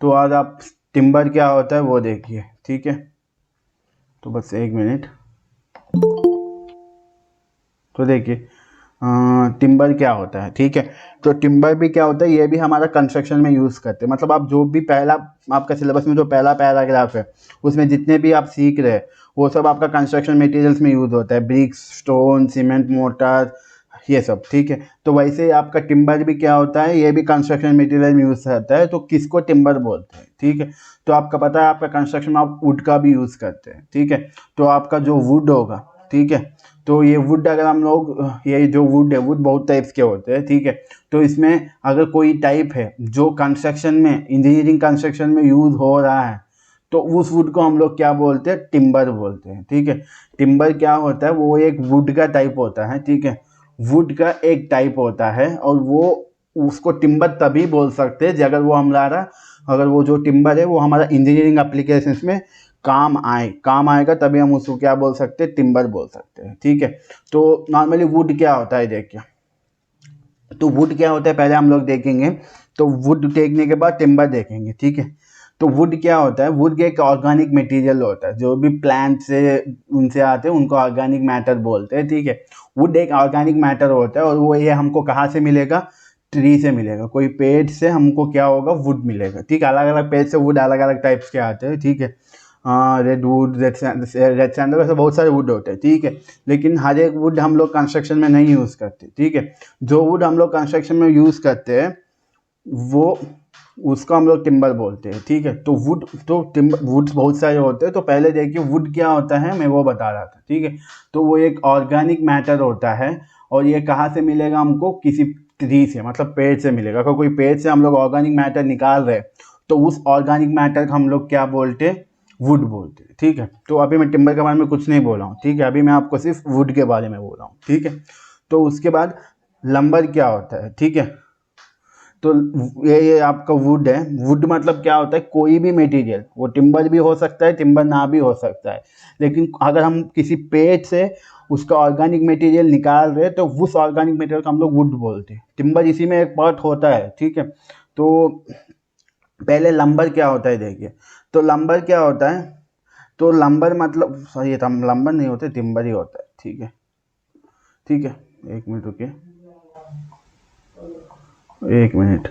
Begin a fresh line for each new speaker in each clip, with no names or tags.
तो आज आप टिम्बर क्या होता है वो देखिए, ठीक है। तो बस 1 मिनट। तो देखिए टिम्बर क्या होता है, ठीक है। तो टिम्बर भी क्या होता है, ये भी हमारा कंस्ट्रक्शन में यूज़ करते हैं। मतलब आप जो भी पहला आपका सिलेबस में जो पहला पैराग्राफ है उसमें जितने भी आप सीख रहे हैं वो सब आपका कंस्ट्रक्शन मटेरियल्स में यूज़ होता है। ब्रिक्स, स्टोन, सीमेंट, मोर्टार, ये सब, ठीक है। तो वैसे ही आपका टिम्बर भी क्या होता है, ये भी कंस्ट्रक्शन मटेरियल में यूज़ होता है। तो किसको टिम्बर बोलते हैं, ठीक है। तो आपका पता है आपका कंस्ट्रक्शन में आप वुड का भी यूज़ करते हैं, ठीक है। तो आपका जो वुड होगा, ठीक है। तो ये वुड अगर हम लोग, ये जो वुड है, वुड बहुत टाइप्स के होते हैं, ठीक है। तो इसमें अगर कोई टाइप है जो कंस्ट्रक्शन में, इंजीनियरिंग कंस्ट्रक्शन में यूज़ हो रहा है तो उस वुड को हम लोग क्या बोलते हैं, टिम्बर बोलते हैं, ठीक है। टिम्बर क्या होता है, वो एक वुड का टाइप होता है, ठीक है। वुड का एक टाइप होता है और वो उसको टिम्बर तभी बोल सकते हैं अगर वो हमारा, अगर वो जो टिम्बर है वो हमारा इंजीनियरिंग एप्लीकेशंस में काम आएगा, तभी हम उसको क्या बोल सकते हैं, टिम्बर बोल सकते हैं, ठीक है। तो नॉर्मली वुड क्या होता है देखिए, तो वुड क्या होता है पहले हम लोग देखेंगे। तो वुड देखने के बाद टिम्बर देखेंगे, ठीक है। तो वुड क्या होता है, वुड एक ऑर्गेनिक मटेरियल होता है। जो भी प्लांट से उनसे आते हैं उनको ऑर्गेनिक मैटर बोलते हैं, ठीक है। वुड एक ऑर्गेनिक मैटर होता है और वो ये हमको कहाँ से मिलेगा, ट्री से मिलेगा। कोई पेड़ से हमको क्या होगा, वुड मिलेगा, ठीक है। अलग अलग पेड़ से वुड अलग अलग टाइप्स के आते हैं, ठीक है। रेड वुड, रेड सैंडल, वैसे बहुत सारे वुड होते हैं, ठीक है। लेकिन हर एक वुड हम लोग कंस्ट्रक्शन में नहीं यूज़ करते, ठीक है। जो वुड हम लोग कंस्ट्रक्शन में यूज़ करते हैं वो, उसको हम लोग टिम्बर बोलते हैं, ठीक है। तो वुड, तो टिम्बर वुड्स बहुत सारे होते हैं। तो पहले देखिए वुड क्या होता है, मैं वो बता रहा था, ठीक है। तो वो एक ऑर्गेनिक मैटर होता है और ये कहाँ से मिलेगा हमको, किसी ट्री से, मतलब पेड़ से मिलेगा। अगर कोई पेड़ से हम लोग ऑर्गेनिक मैटर निकाल रहे तो उस ऑर्गेनिक मैटर को हम लोग क्या बोलते हैं, वुड बोलते हैं, ठीक है। तो अभी मैं टिम्बर के बारे में कुछ नहीं बोला हूँ, ठीक है। अभी मैं आपको सिर्फ वुड के बारे में बोल रहा हूँ, ठीक है। तो उसके बाद लंबर क्या होता है, ठीक है। तो ये आपका वुड है। वुड मतलब क्या होता है, कोई भी मटेरियल, वो टिम्बर भी हो सकता है, टिम्बर ना भी हो सकता है। लेकिन अगर हम किसी पेड़ से उसका ऑर्गेनिक मटेरियल निकाल रहे हैं तो उस ऑर्गेनिक मटेरियल को हम लोग वुड बोलते हैं। टिम्बर इसी में एक पार्ट होता है, ठीक है। तो पहले लंबर क्या होता है देखिए। तो लंबर क्या होता है, तो लंबर मतलब, सही है, लंबर नहीं होते, टिम्बर ही होता है, ठीक है, ठीक है। 1 मिनट रुकिए, 1 मिनट।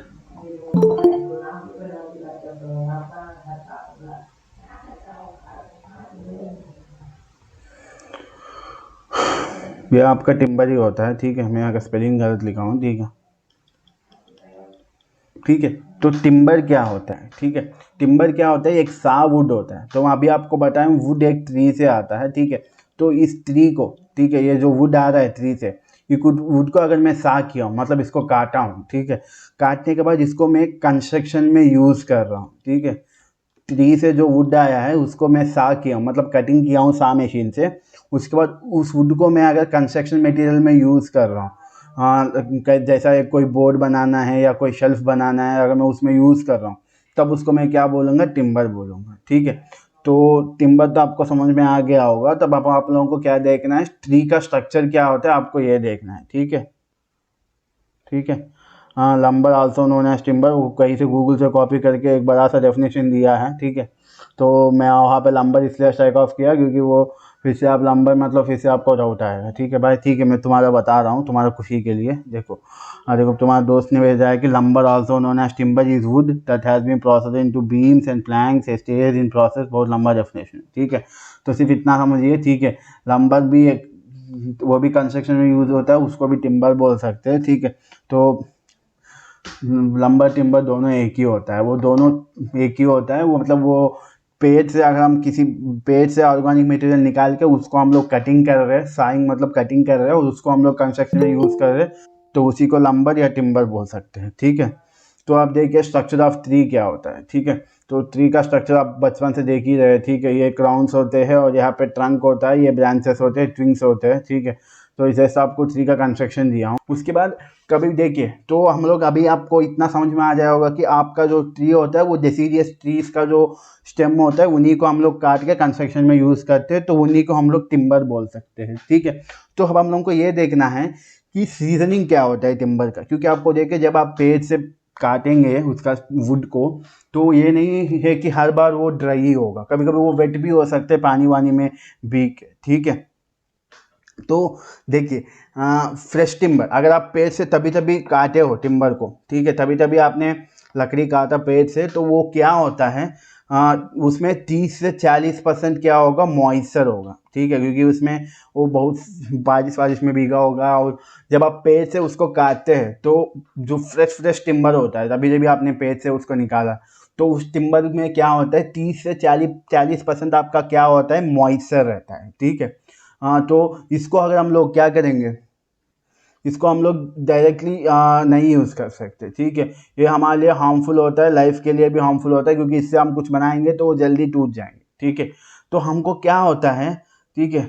ये आपका टिम्बर ही होता है, ठीक है। मैं अगर स्पेलिंग गलत लिखा हूँ, ठीक है, ठीक है। तो टिम्बर क्या होता है, ठीक है। टिम्बर क्या होता है, एक सा वुड होता है। तो अभी आपको बताएं, वुड एक ट्री से आता है, ठीक है। तो इस ट्री को, ठीक है, ये जो वुड आ रहा है ट्री से, ये वुड को अगर मैं सा किया हूँ, मतलब इसको काटा हूँ, ठीक है। काटने के बाद इसको मैं कंस्ट्रक्शन में यूज़ कर रहा हूँ, ठीक है। ट्री से जो वुड आया है उसको मैं सा किया हूँ, मतलब कटिंग किया हूँ सा मशीन से। उसके बाद उस वुड को मैं अगर कंस्ट्रक्शन मटेरियल में यूज़ कर रहा हूँ, हाँ, जैसा एक कोई बोर्ड बनाना है या कोई शेल्फ बनाना है, अगर मैं उसमें यूज़ कर रहा हूँ तब उसको मैं क्या बोलूँगा, टिम्बर बोलूँगा, ठीक है। तो टिम्बर तो आपको समझ में आ गया होगा। तब आप लोगों को क्या देखना है, ट्री का स्ट्रक्चर क्या होता है आपको ये देखना है, ठीक है, ठीक है। हाँ, lumber also known as timber, वो कहीं से गूगल से कॉपी करके एक बड़ा सा डेफिनेशन दिया है, ठीक है। तो मैं वहाँ पे लंबर इसलिए स्ट्राइक ऑफ किया क्योंकि वो फिर से आप लंबर मतलब फिर से आपको डाउट आएगा, ठीक है भाई, ठीक है। मैं तुम्हारा बता रहा हूँ तुम्हारा खुशी के लिए। देखो, देखो तुम्हारे दोस्त ने भेजा है कि lumber also known as timber is wood that has been processed into beams and planks stage in process, बहुत लंबा डेफिनेशन, ठीक है। तो सिर्फ इतना समझिए, ठीक है। लंबर भी एक, वो भी कंस्ट्रक्शन में यूज़ होता है, उसको भी टिम्बर बोल सकते हैं, ठीक है। तो लंबर टिम्बर दोनों एक ही होता है, वो दोनों एक ही होता है। वो मतलब वो पेड़ से, अगर हम किसी पेड़ से ऑर्गेनिक मटेरियल निकाल के उसको हम लोग कटिंग कर रहे हैं, साइंग मतलब कटिंग कर रहे हैं और उसको हम लोग कंस्ट्रक्शन में यूज़ कर रहे हैं, तो उसी को लंबर या टिम्बर बोल सकते हैं, ठीक है। तो आप देखिए स्ट्रक्चर ऑफ ट्री क्या होता है, ठीक है। तो ट्री का स्ट्रक्चर आप बचपन से देख ही रहे हैं, ठीक है। ये क्राउन्स होते हैं और यहाँ पे ट्रंक होता है, ये ब्रांचेस होते हैं, ट्विंग्स होते हैं, ठीक है। तो इस जैसा आपको ट्री का कंस्ट्रक्शन दिया हूँ। उसके बाद कभी देखिए, तो हम लोग अभी आपको इतना समझ में आ जाएगा होगा कि आपका जो ट्री होता है वो डेसीडियस ट्रीज का जो स्टेम होता है उन्हीं को हम लोग काट के कंस्ट्रक्शन में यूज़ करते हैं, तो उन्हीं को हम लोग टिम्बर बोल सकते हैं, ठीक है। तो अब हम लोग को ये देखना है कि सीजनिंग क्या होता है टिम्बर का, क्योंकि आपको देखिए जब आप पेड़ से काटेंगे उसका वुड को, तो ये नहीं है कि हर बार वो ड्राई ही होगा, कभी कभी वो वेट भी हो सकते हैं पानी वानी में भीग के, ठीक है। तो देखिए, फ्रेश टिम्बर अगर आप पेड़ से तभी तभी काटे हो टिम्बर को, ठीक है, तभी तभी आपने लकड़ी काटा पेड़ से, तो वो क्या होता है, उसमें 30 से 40% क्या होगा, मॉइस्चर होगा, ठीक है, क्योंकि उसमें वो बहुत बारिश वारिश में भीगा होगा। और जब आप पेड़ से उसको काटते हैं तो जो फ्रेश टिम्बर होता है, तभी जब आपने पेड़ से उसको निकाला, तो उस टिम्बर में क्या होता है, 30 से 40% आपका क्या होता है, मॉइस्चर रहता है, ठीक है। हाँ, तो इसको अगर हम लोग क्या करेंगे, इसको हम लोग डायरेक्टली नहीं यूज़ कर सकते, ठीक है। ये हमारे लिए हार्मफुल होता है, लाइफ के लिए भी हार्मफुल होता है, क्योंकि इससे हम कुछ बनाएंगे तो वो जल्दी टूट जाएंगे, ठीक है। तो हमको क्या होता है, ठीक है,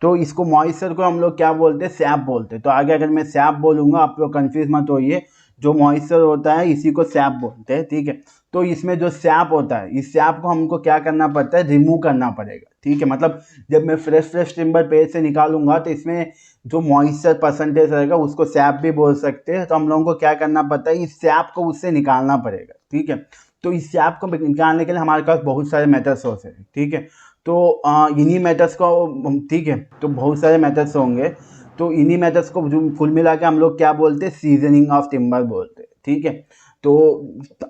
तो इसको मॉइस्चर को हम लोग क्या बोलते हैं, सैप बोलते हैं। तो आगे अगर मैं सैप बोलूँगा आप लोग कंफ्यूज मत होइए, जो मॉइस्चर होता है इसी को सैप बोलते हैं, ठीक है। तो इसमें जो सैप होता है, इस सैप को हमको क्या करना पड़ता है, रिमूव करना पड़ेगा, ठीक है। मतलब जब मैं फ्रेश टिम्बर पेड़ से निकालूंगा तो इसमें जो मॉइस्चर परसेंटेज रहेगा उसको सैप भी बोल सकते हैं। तो हम लोगों को क्या करना पड़ता है, इस सैप को उससे निकालना पड़ेगा, ठीक है। तो इस सैप को निकालने के लिए हमारे पास बहुत सारे मेथड्स होते हैं, ठीक है। तो इन्हीं मेथड्स को, ठीक है, तो बहुत सारे मेथड्स होंगे, तो इन्हीं मेथड्स को जो फुल मिला के हम लोग क्या बोलते हैं, सीजनिंग ऑफ टिम्बर बोलते हैं, ठीक है। तो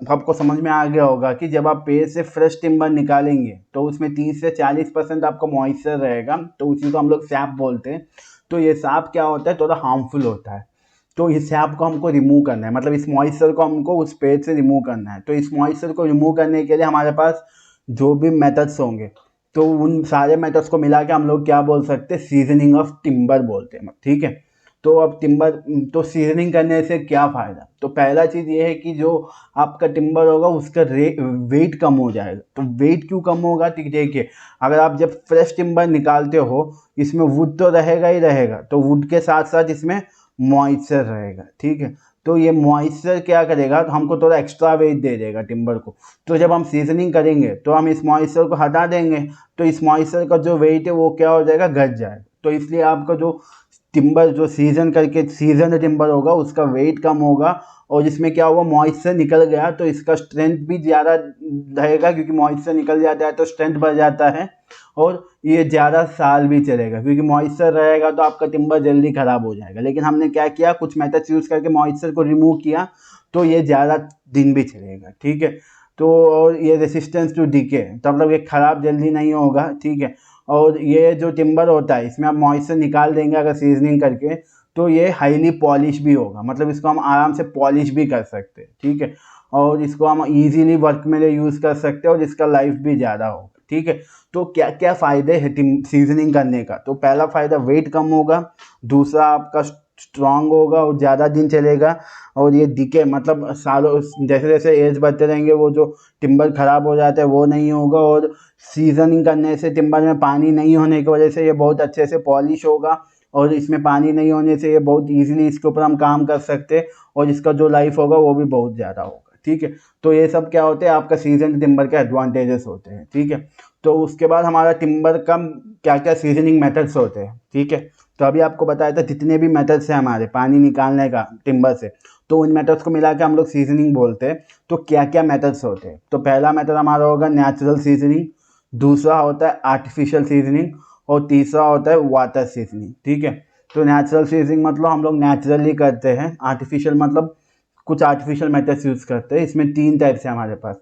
आपको समझ में आ गया होगा कि जब आप पेड़ से फ्रेश टिम्बर निकालेंगे तो उसमें 30 से 40% आपका मॉइस्चर रहेगा, तो उसी को हम लोग सैप बोलते हैं। तो ये सैप क्या होता है, थोड़ा हार्मफुल होता है, तो इस सैप को हमको रिमूव करना है, मतलब इस मॉइस्चर को हमको उस पेड़ से रिमूव करना है। तो इस मॉइस्चर को रिमूव करने के लिए हमारे पास जो भी मेथड्स होंगे, तो उन सारे मेथड्स को मिला के हम लोग क्या बोल सकते हैं, सीजनिंग ऑफ टिम्बर बोलते हैं, ठीक है। तो अब टिम्बर, तो सीजनिंग करने से क्या फ़ायदा, तो पहला चीज़ ये है कि जो आपका टिम्बर होगा उसका वेट कम हो जाएगा। तो वेट क्यों कम होगा, ठीक, देखिए, अगर आप जब फ्रेश टिम्बर निकालते हो इसमें वुड तो रहेगा ही रहेगा, तो वुड के साथ साथ इसमें मॉइस्चर रहेगा, ठीक है। तो ये मॉइस्चर क्या करेगा, तो हमको थोड़ा एक्स्ट्रा वेट दे देगा टिम्बर को। तो जब हम सीजनिंग करेंगे तो हम इस मॉइस्चर को हटा देंगे, तो इस मॉइस्चर का जो वेट है वो क्या हो जाएगा, घट जाएगा। तो इसलिए आपका जो टिम्बर, जो सीजन टिम्बर होगा उसका वेट कम होगा, और जिसमें क्या होगा, मॉइस्चर निकल गया तो इसका स्ट्रेंथ भी ज़्यादा रहेगा, क्योंकि मॉइस्चर निकल जाता है तो स्ट्रेंथ बढ़ जाता है, और ये ज़्यादा साल भी चलेगा, क्योंकि मॉइस्चर रहेगा तो आपका टिम्बर जल्दी ख़राब हो जाएगा। लेकिन हमने क्या किया, कुछ मेथड्स यूज़ करके मॉइस्चर को रिमूव किया, तो ये ज़्यादा दिन भी चलेगा, ठीक है। तो और ये रेसिस्टेंस टू डीके, तो मतलब ये ख़राब जल्दी नहीं होगा, ठीक है। और ये जो टिम्बर होता है इसमें आप मॉइस्चर निकाल देंगे अगर सीजनिंग करके, तो ये हाईली पॉलिश भी होगा, मतलब इसको हम आराम से पॉलिश भी कर सकते हैं, ठीक है। और इसको हम इजीली वर्क में यूज़ कर सकते हैं, और इसका लाइफ भी ज़्यादा होगा, ठीक है। तो क्या क्या फ़ायदे हैं सीजनिंग करने का, तो पहला फ़ायदा वेट कम होगा, दूसरा आपका स्ट्रांग होगा और ज़्यादा दिन चलेगा, और ये दिखे, मतलब सालों जैसे जैसे एज बढ़ते रहेंगे वो जो टिम्बर ख़राब हो जाता है वो नहीं होगा, और सीजनिंग करने से टिम्बर में पानी नहीं होने की वजह से ये बहुत अच्छे से पॉलिश होगा, और इसमें पानी नहीं होने से ये बहुत ईजिली इसके ऊपर हम काम कर सकते हैं, और इसका जो लाइफ होगा वो भी बहुत ज़्यादा होगा, ठीक है। तो ये सब क्या होते हैं, आपका सीजन टिम्बर के एडवांटेजेस होते हैं, ठीक है। तो उसके बाद हमारा टिम्बर का क्या क्या सीजनिंग मेथड्स होते हैं, ठीक है। तो अभी आपको बताया था जितने भी मेथड्स हैं हमारे पानी निकालने का टिम्बर से, तो उन मेथड्स को मिला के हम लोग सीजनिंग बोलते हैं। तो क्या क्या मेथड्स होते हैं, तो पहला मेथड हमारा होगा नेचुरल सीजनिंग, दूसरा होता है आर्टिफिशियल सीजनिंग, और तीसरा होता है वाटर सीजनिंग, ठीक है। तो नेचुरल सीजनिंग मतलब हम लोग नेचुरली करते हैं, आर्टिफिशियल मतलब कुछ आर्टिफिशियल मेथड्स यूज़ करते हैं। इसमें 3 टाइप्स हैं हमारे पास,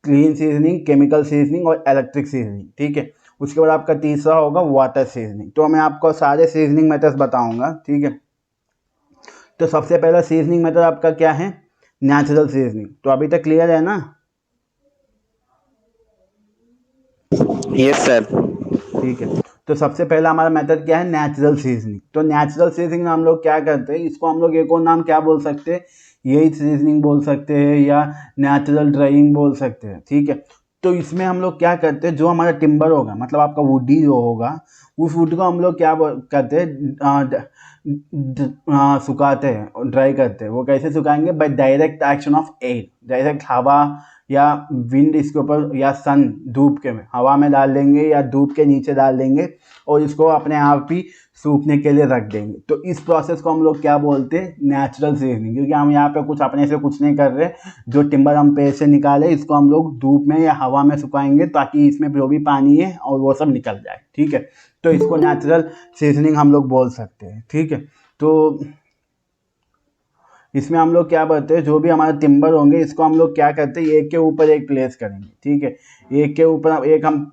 क्लीन सीजनिंग, केमिकल सीजनिंग और इलेक्ट्रिक सीजनिंग, ठीक है। उसके बाद आपका तीसरा होगा वाटर सीजनिंग। तो मैं आपको सारे सीजनिंग मेथड्स बताऊंगा, ठीक है। तो सबसे पहला सीजनिंग मेथड आपका क्या है, नेचुरल सीजनिंग। तो अभी तक क्लियर है ना?
Yes sir.
ठीक है। तो सबसे पहला हमारा मेथड क्या है, नेचुरल सीजनिंग। तो नेचुरल सीजनिंग में हम लोग क्या करते हैं, इसको हम लोग एक और नाम क्या बोल सकते हैं, यही सीजनिंग बोल सकते हैं, या नेचुरल ड्राइंग बोल सकते हैं, ठीक है। तो इसमें हम लोग क्या करते हैं, जो हमारा टिम्बर होगा, मतलब आपका वुडी जो होगा, उस वुड को हम लोग क्या करते हैं, सुखाते हैं, ड्राई करते हैं। वो कैसे सुखाएंगे, by direct action of air, direct हवा या विंड इसके ऊपर या सन धूप के में हवा में डाल देंगे या धूप के नीचे डाल देंगे और इसको अपने आप ही सूखने के लिए रख देंगे। तो इस प्रोसेस को हम लोग क्या बोलते हैं, नेचुरल सीजनिंग, क्योंकि हम यहाँ पे कुछ अपने से कुछ नहीं कर रहे। जो टिम्बर हम पेड़ से निकाले इसको हम लोग धूप में या हवा में सुखाएंगे ताकि इसमें जो भी पानी है और वो सब निकल जाए, ठीक है। तो इसको नेचुरल सीजनिंग हम लोग बोल सकते हैं, ठीक है। तो इसमें हम लोग क्या करते हैं, जो भी हमारे टिम्बर होंगे इसको हम लोग क्या करते हैं, एक के ऊपर एक प्लेस करेंगे, ठीक है। एक के ऊपर एक हम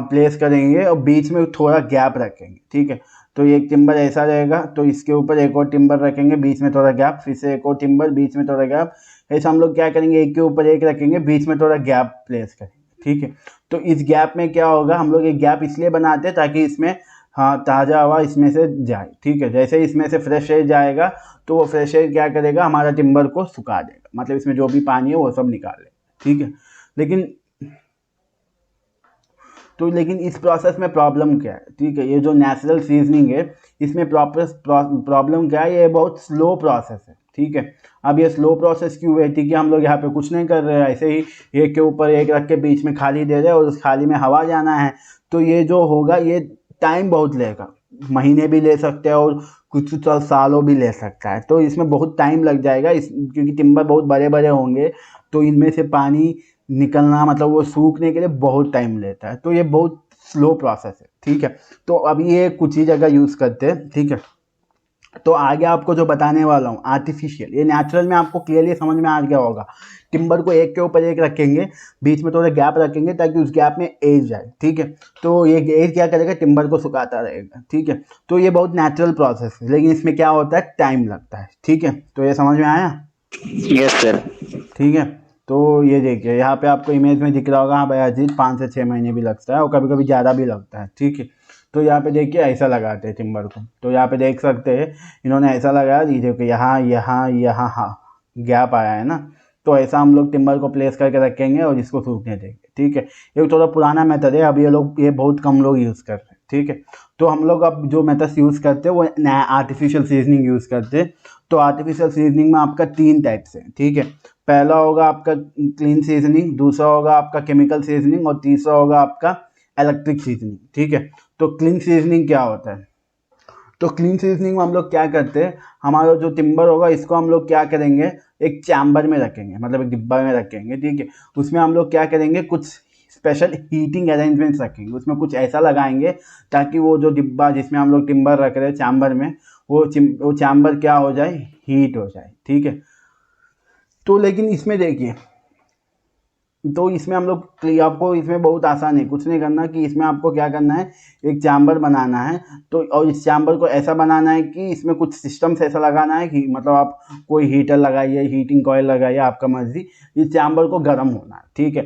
प्लेस करेंगे और बीच में थोड़ा गैप रखेंगे, ठीक है। तो एक टिम्बर ऐसा रहेगा, तो इसके ऊपर एक और टिम्बर रखेंगे, बीच में थोड़ा गैप, फिर से एक और टिम्बर, बीच में थोड़ा गैप। ऐसा हम लोग क्या करेंगे, एक के ऊपर एक रखेंगे, बीच में थोड़ा गैप प्लेस करेंगे, ठीक है। तो इस गैप में क्या होगा, हम लोग एक गैप इसलिए बनाते हैं ताकि इसमें ताज़ा हवा इसमें से जाए, ठीक है। जैसे इसमें से फ्रेश एयर जाएगा तो वो फ्रेश एयर क्या करेगा, हमारा टिम्बर को सुखा देगा, मतलब इसमें जो भी पानी है वो सब निकाल लेगा, ठीक है। लेकिन इस प्रोसेस में प्रॉब्लम क्या है, ठीक है। ये जो नेचुरल सीजनिंग है इसमें प्रॉब्लम क्या है, ये बहुत स्लो प्रोसेस है, ठीक है। अब ये स्लो प्रोसेस क्यों है, ठीक है, हम लोग यहाँ पे कुछ नहीं कर रहे हैं, ऐसे ही एक के ऊपर एक रख के बीच में खाली दे रहे हैं और उस खाली में हवा जाना है। तो ये जो होगा ये टाइम बहुत लेगा, महीने भी ले सकते हैं और कुछ सालों भी ले सकता है। तो इसमें बहुत टाइम लग जाएगा क्योंकि टिम्बर बहुत बड़े बड़े होंगे तो इनमें से पानी निकलना मतलब वो सूखने के लिए बहुत टाइम लेता है। तो ये बहुत स्लो प्रोसेस है, ठीक है। तो अभी ये कुछ ही जगह यूज़ करते हैं, ठीक है। तो आगे आपको जो बताने वाला हूँ आर्टिफिशियल, ये नेचुरल में आपको क्लियरली समझ में आ गया होगा। टिम्बर को एक के ऊपर एक रखेंगे, बीच में थोड़ा गैप रखेंगे ताकि उस गैप में एज जाए, ठीक है। तो ये एज क्या करेगा, टिम्बर को सुखाता रहेगा, ठीक है। तो ये बहुत नेचुरल प्रोसेस है, लेकिन इसमें क्या होता है, टाइम लगता है, ठीक है। तो ये समझ में आया?
Yes sir.
ठीक है। तो ये देखिए यहाँ पे आपको इमेज में दिख रहा होगा, हाँ भाई अजीत 5 से 6 महीने भी लगता है और कभी कभी ज़्यादा भी लगता है, ठीक है। तो यहाँ पे देखिए ऐसा लगाते हैं टिम्बर को, तो यहाँ पे देख सकते हैं इन्होंने ऐसा लगाया, दीजिए कि यहाँ यहाँ यहाँ हाँ गैप आया है ना। तो ऐसा हम लोग टिम्बर को प्लेस करके रखेंगे और इसको सूखने देंगे, ठीक है। ये थोड़ा पुराना मेथड है, अब ये बहुत कम लोग यूज़ कर रहे हैं, ठीक है। तो हम लोग अब जो मेथड यूज़ करते हैं वो नया आर्टिफिशियल सीजनिंग यूज़ करते हैं। तो आर्टिफिशियल सीजनिंग में आपका 3 टाइप्स है, ठीक है। पहला होगा आपका क्लीन सीजनिंग, दूसरा होगा आपका केमिकल सीजनिंग और तीसरा होगा आपका इलेक्ट्रिक सीजनिंग, ठीक है। तो क्लीन सीजनिंग क्या होता है, तो क्लीन सीजनिंग में हम लोग क्या करते हैं, हमारा जो टिम्बर होगा इसको हम लोग क्या करेंगे, एक चैम्बर में रखेंगे, मतलब एक डिब्बा में रखेंगे, ठीक है। उसमें हम लोग क्या करेंगे, कुछ स्पेशल हीटिंग अरेंजमेंट्स रखेंगे, उसमें कुछ ऐसा लगाएंगे ताकि वो जो डिब्बा जिसमें हम लोग टिम्बर रख रहे हैं चैम्बर में, वो चैम्बर क्या हो जाए, हीट हो जाए, ठीक है। तो लेकिन इसमें देखिए, तो इसमें हम लोग आपको इसमें बहुत आसान है, कुछ नहीं करना कि इसमें आपको क्या करना है, एक चैम्बर बनाना है। तो और इस चैम्बर को ऐसा बनाना है कि इसमें कुछ सिस्टम्स ऐसा लगाना है कि मतलब आप कोई हीटर लगाइए, हीटिंग कॉइल लगाइए, आपका मर्जी। इस चैम्बर को गर्म होना है, ठीक है।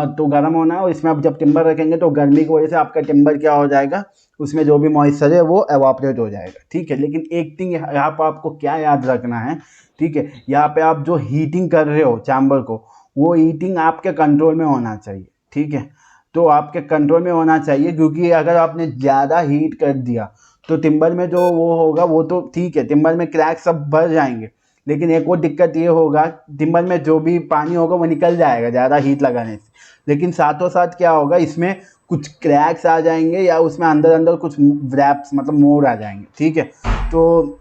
तो गर्म होना है और इसमें आप जब टिम्बर रखेंगे तो गर्मी की वजह से आपका टिम्बर क्या हो जाएगा, उसमें जो भी मॉइस्चर है वो एवापोरेट हो जाएगा, ठीक है। लेकिन एक थिंग यहाँ पर आपको क्या याद रखना है, ठीक है, यहाँ पे आप जो हीटिंग कर रहे हो चैम्बर को, वो हीटिंग आपके कंट्रोल में होना चाहिए, ठीक है। तो आपके कंट्रोल में होना चाहिए, क्योंकि अगर आपने ज़्यादा हीट कर दिया तो टिम्बर में जो वो होगा वो तो ठीक है, टिम्बर में क्रैक सब भर जाएंगे, लेकिन एक और दिक्कत ये होगा, टिम्बर में जो भी पानी होगा वो निकल जाएगा ज़्यादा हीट लगाने से। लेकिन साथों साथ क्या होगा, इसमें कुछ क्रैक्स आ जाएंगे या उसमें अंदर अंदर कुछ व्रैप्स मतलब मोड़ आ जाएंगे, ठीक है। तो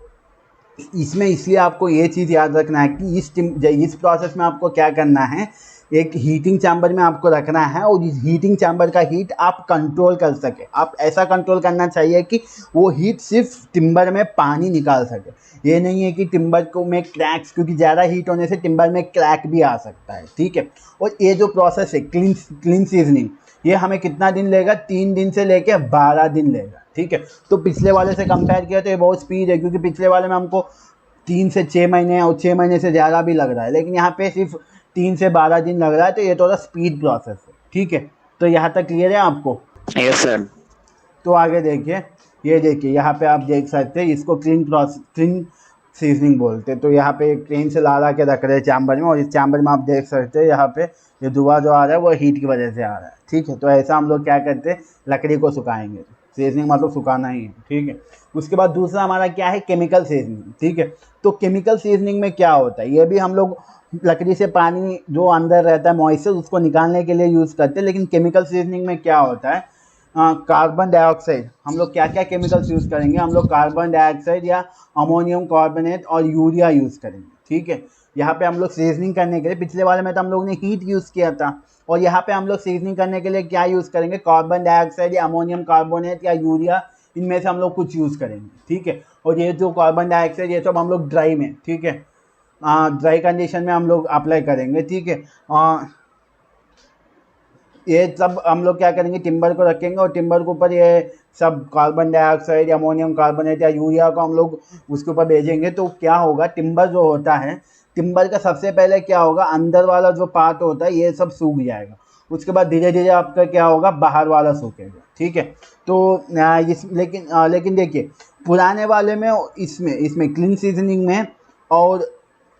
इसमें इसलिए आपको ये चीज़ याद रखना है कि इस प्रोसेस में आपको क्या करना है, एक हीटिंग चैम्बर में आपको रखना है और इस हीटिंग चैम्बर का हीट आप कंट्रोल कर सके। आप ऐसा कंट्रोल करना चाहिए कि वो हीट सिर्फ टिम्बर में पानी निकाल सके। ये नहीं है कि टिम्बर को में क्रैक्स, क्योंकि ज़्यादा हीट होने से टिम्बर में क्रैक भी आ सकता है, ठीक है। और ये जो प्रोसेस है क्लीन सीजनिंग, ये हमें कितना दिन लेगा, 3 दिन से लेके 12 दिन लेगा, ठीक है। तो पिछले वाले से कंपेयर किया तो ये बहुत स्पीड है, क्योंकि पिछले वाले में हमको 3 से 6 महीने और 6 महीने से ज़्यादा भी लग रहा है, लेकिन यहाँ पे सिर्फ 3 से 12 दिन लग रहा है। तो ये थोड़ा स्पीड प्रोसेस है, ठीक है। तो यहाँ तक क्लियर है आपको?
Yes sir.
तो आगे देखिए, ये देखिए यहाँ पे आप देख सकते हैं, इसको क्लीन सीजनिंग बोलते हैं। तो यहाँ पे एक ट्रेन से ला के रख रहे हैं चैम्बर में, और इस चैम्बर में आप देख सकते हैं यहाँ पे ये धुआं जो आ रहा है वो हीट की वजह से आ रहा है, ठीक है। तो ऐसा हम लोग क्या करते हैं, लकड़ी को सुखाएंगे। सीजनिंग मतलब सुखाना ही है, ठीक है। उसके बाद दूसरा हमारा क्या है, केमिकल सीजनिंग, ठीक है। तो केमिकल सीजनिंग में क्या होता है, ये भी हम लोग लकड़ी से पानी जो अंदर रहता है मॉइस्चर उसको निकालने के लिए यूज़ करते हैं। लेकिन केमिकल सीजनिंग में क्या होता है, कार्बन डाइऑक्साइड, हम लोग क्या क्या केमिकल्स यूज़ करेंगे, हम लोग कार्बन डाइऑक्साइड या अमोनियम कार्बोनेट और यूरिया यूज़ करेंगे। ठीक है, यहाँ पे हम लोग सीजनिंग करने के लिए, पिछले वाले में तो हम लोग ने हीट यूज़ किया था, और यहाँ पे हम लोग सीजनिंग करने के लिए क्या यूज़ करेंगे, कार्बन डाइऑक्साइड या अमोनियम कार्बोनेट या यूरिया, इनमें से हम लोग कुछ यूज़ करेंगे। ठीक है, और ये जो कार्बन डाइऑक्साइड ये सब हम लोग ड्राई में, ठीक है, ड्राई कंडीशन में हम लोग अप्लाई करेंगे। ठीक है, ये सब हम लोग क्या करेंगे, टिम्बर को रखेंगे और टिम्बर के ऊपर ये सब कार्बन डाइऑक्साइड या अमोनियम कार्बोनेट या यूरिया को हम लोग उसके ऊपर भेजेंगे। तो क्या होगा, टिम्बर जो होता है, टिम्बर का सबसे पहले क्या होगा, अंदर वाला जो पार्ट होता है ये सब सूख जाएगा, उसके बाद धीरे धीरे आपका क्या होगा, बाहर वाला सूखेगा। ठीक है, तो लेकिन देखिए, पुराने वाले में इसमें क्लीन सीजनिंग में और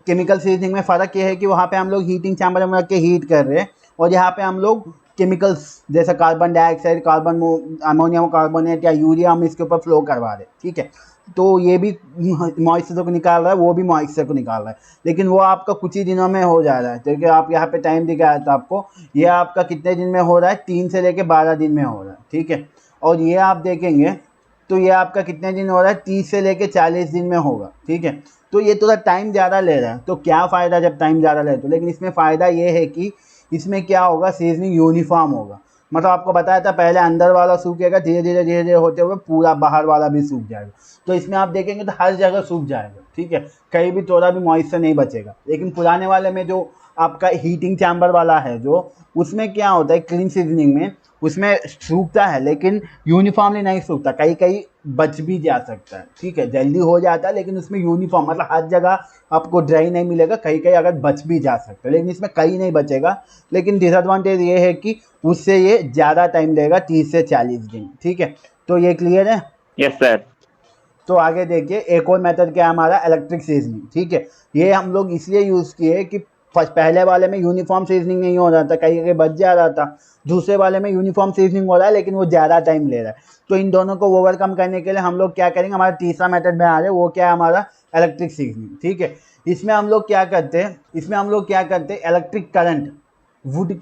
केमिकल सीजनिंग में फ़र्क ये है कि वहाँ पे हम लोग हीटिंग चैम्बर में रख के हीट कर रहे हैं, और यहाँ पे हम लोग केमिकल्स जैसे कार्बन डाइऑक्साइड, अमोनियम कार्बोनेट या यूरिया हम इसके ऊपर फ्लो करवा रहे हैं। ठीक है, तो ये भी मॉइस्चर को निकाल रहा है, वो भी मॉइस्चर को निकाल रहा है, लेकिन वो आपका कुछ ही दिनों में हो जा रहा है। क्योंकि आप यहाँ पे टाइम दिखाया था आपको, ये आपका कितने दिन में हो रहा है, 3 से लेके 12 दिन में हो रहा है। ठीक है, और ये आप देखेंगे तो ये आपका कितने दिन हो रहा है, 30 से लेके 40 दिन में होगा। ठीक है, तो ये थोड़ा टाइम ज़्यादा ले रहा है। तो क्या फ़ायदा जब टाइम ज़्यादा ले, तो लेकिन इसमें फ़ायदा ये है कि इसमें क्या होगा, सीजनिंग यूनिफॉर्म होगा। मतलब आपको बताया था पहले अंदर वाला सूखेगा, धीरे धीरे होते हुए पूरा बाहर वाला भी सूख जाएगा। तो इसमें आप देखेंगे तो हर जगह सूख जाएगा। ठीक है, कहीं भी थोड़ा भी मॉइस्चर नहीं बचेगा। लेकिन पुराने वाले में जो आपका हीटिंग चैम्बर वाला है, जो उसमें क्या होता है, क्लीन सीजनिंग में उसमें सूखता है लेकिन यूनिफॉर्मली नहीं सूखता, कहीं कहीं बच भी जा सकता है। ठीक है, जल्दी हो जाता है, लेकिन उसमें यूनिफॉर्म मतलब हर जगह आपको ड्राई नहीं मिलेगा, कहीं कहीं अगर बच भी जा सकता है, लेकिन इसमें कहीं नहीं बचेगा। लेकिन डिसएडवांटेज ये है कि उससे ये ज़्यादा टाइम लेगा, 30 से 40 दिन। ठीक है, तो ये क्लियर है।
Yes sir.
तो आगे देखिए, एक और मेथड क्या है हमारा, इलेक्ट्रिक सीजनिंग। ठीक है, ये हम लोग इसलिए यूज़ किए कि पहले वाले में यूनिफॉर्म सीजनिंग नहीं हो रहा था, कहीं कहीं बच जा रहा था। दूसरे वाले में यूनिफॉर्म सीजनिंग हो रहा है, लेकिन वो ज़्यादा टाइम ले रहा है। तो इन दोनों को ओवरकम करने के लिए हम लोग क्या करेंगे, हमारा तीसरा मेथड में आ रहा है, वो क्या है हमारा, इलेक्ट्रिक सीजनिंग। ठीक है, इसमें हम लोग क्या करते हैं, इलेक्ट्रिक करंट, वुड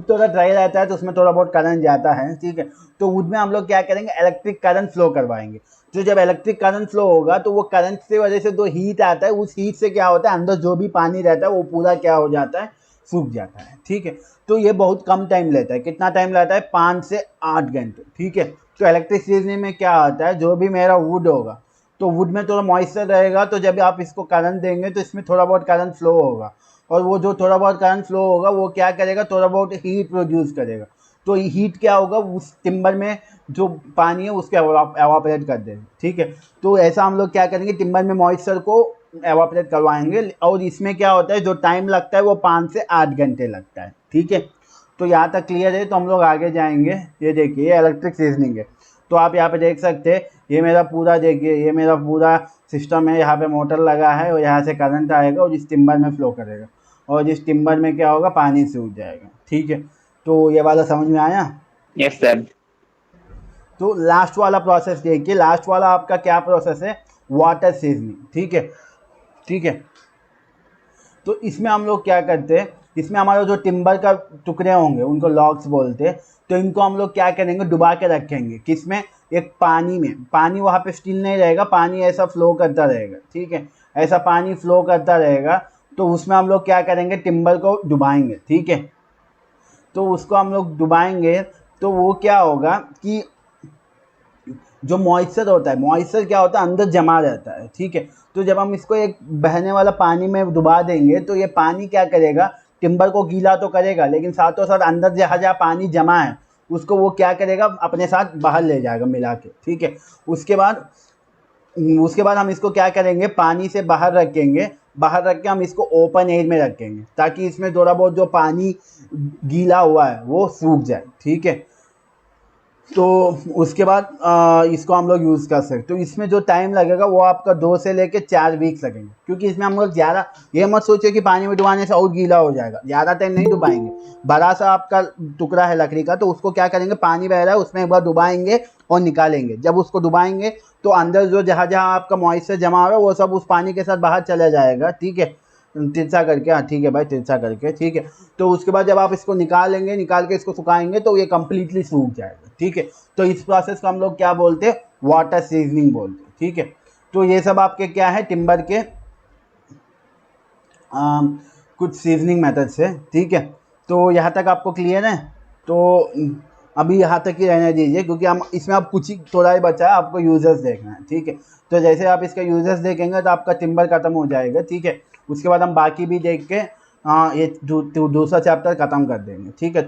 थोड़ा ड्राई रहता है तो उसमें थोड़ा बहुत करंट जाता है। ठीक है, तो वुड में हम लोग क्या करेंगे, इलेक्ट्रिक करंट फ्लो करवाएंगे। तो जब इलेक्ट्रिक करंट फ्लो होगा तो वो करंट से वजह से जो हीट आता है, उस हीट से क्या होता है, अंदर जो भी पानी रहता है वो पूरा क्या हो जाता है, सूख जाता है। ठीक है, तो ये बहुत कम टाइम लेता है। कितना टाइम लेता है, 5 से 8 घंटे। ठीक है, तो इलेक्ट्रिक सीजनिंग में क्या आता है, जो भी मेरा वुड होगा तो वुड में थोड़ा मॉइस्चर रहेगा, तो जब आप इसको करंट देंगे तो इसमें थोड़ा बहुत करंट फ्लो होगा, और वो जो थोड़ा बहुत करंट फ्लो होगा वो क्या करेगा, थोड़ा बहुत हीट प्रोड्यूस करेगा। तो हीट क्या होगा, उस टिम्बर में जो पानी है उसको एवापोरेट कर देगा। ठीक है, तो ऐसा हम लोग क्या करेंगे, टिम्बर में मॉइस्चर को एवापोरेट करवाएंगे, और इसमें क्या होता है, जो टाइम लगता है वो 5 से 8 घंटे लगता है। ठीक है, तो यहाँ तक क्लियर है। तो हम लोग आगे जाएंगे। ये देखिए, ये इलेक्ट्रिक सीजनिंग है। तो आप यहाँ पे देख सकते हैं, ये मेरा पूरा सिस्टम है। यहाँ पे मोटर लगा है और यहाँ से करंट आएगा और इस टिम्बर में फ्लो करेगा, और इस टिम्बर में क्या होगा, पानी सूख जाएगा। ठीक है, तो ये वाला समझ में आया।
Yes sir.
तो लास्ट वाला प्रोसेस देखिए, लास्ट वाला आपका क्या प्रोसेस है, वाटर सीजनिंग। ठीक है, तो इसमें हम लोग क्या करते हैं, इसमें हमारा जो टिम्बर का टुकड़े होंगे उनको लॉग्स बोलते हैं। तो इनको हम लोग क्या करेंगे, डुबा के रखेंगे, किसमें, एक पानी में। पानी वहाँ पे स्टिल नहीं रहेगा, पानी ऐसा फ्लो करता रहेगा। ठीक है, ऐसा पानी फ्लो करता रहेगा, तो उसमें हम लोग क्या करेंगे, टिम्बर को डुबाएंगे। ठीक है, तो उसको हम लोग डुबाएंगे तो वो क्या होगा कि जो मॉइस्चर होता है, मॉइस्चर क्या होता है, अंदर जमा रहता है। ठीक है, तो जब हम इसको एक बहने वाला पानी में डुबा देंगे तो ये पानी क्या करेगा, टिम्बर को गीला तो करेगा, लेकिन साथों साथ अंदर जहाँ जहाँ पानी जमा है उसको वो क्या करेगा, अपने साथ बाहर ले जाएगा मिला के। ठीक है, उसके बाद हम इसको क्या करेंगे, पानी से बाहर रखेंगे। बाहर रख के हम इसको ओपन एयर में रखेंगे, ताकि इसमें थोड़ा बहुत जो पानी गीला हुआ है वो सूख जाए। ठीक है, तो उसके बाद इसको हम लोग यूज़ कर सकते। तो इसमें जो टाइम लगेगा वो आपका 2 से लेके 4 वीक्स लगेंगे, क्योंकि इसमें हम लोग ज़्यादा, ये मत सोचिए कि पानी में डुबाने से और गीला हो जाएगा, ज़्यादा टाइम नहीं डुबाएंगे। बड़ा सा आपका टुकड़ा है लकड़ी का, तो उसको क्या करेंगे, पानी बह रहा है उसमें एक बार डुबाएंगे और निकालेंगे। जब उसको डुबाएंगे तो अंदर जो जहाँ जहाँ आपका मॉइस्चर जमा हो रहा है वो सब उस पानी के साथ बाहर चला जाएगा। ठीक है, तिरछा करके, हाँ ठीक है भाई, तिरछा करके, ठीक है। तो उसके बाद जब आप इसको निकालेंगे, निकाल के इसको सुखाएंगे तो ये कम्प्लीटली सूख जाएगा, ठीक है। तो इस प्रोसेस को हम लोग क्या बोलते हैं, वाटर सीजनिंग बोलते हैं, ठीक है। तो ये सब आपके क्या है, टिम्बर के कुछ सीजनिंग मेथड्स है, ठीक है। तो यहाँ तक आपको क्लियर है। तो अभी यहाँ तक ही रहने दीजिए, क्योंकि हम इसमें अब कुछ ही थोड़ा ही बचा है, आपको यूजर्स देखना है, ठीक है। तो जैसे आप इसका यूजर्स देखेंगे तो आपका टिम्बर खत्म हो जाएगा, ठीक है। उसके बाद हम बाकी भी देख के ये दूसरा चैप्टर ख़त्म कर देंगे, ठीक है।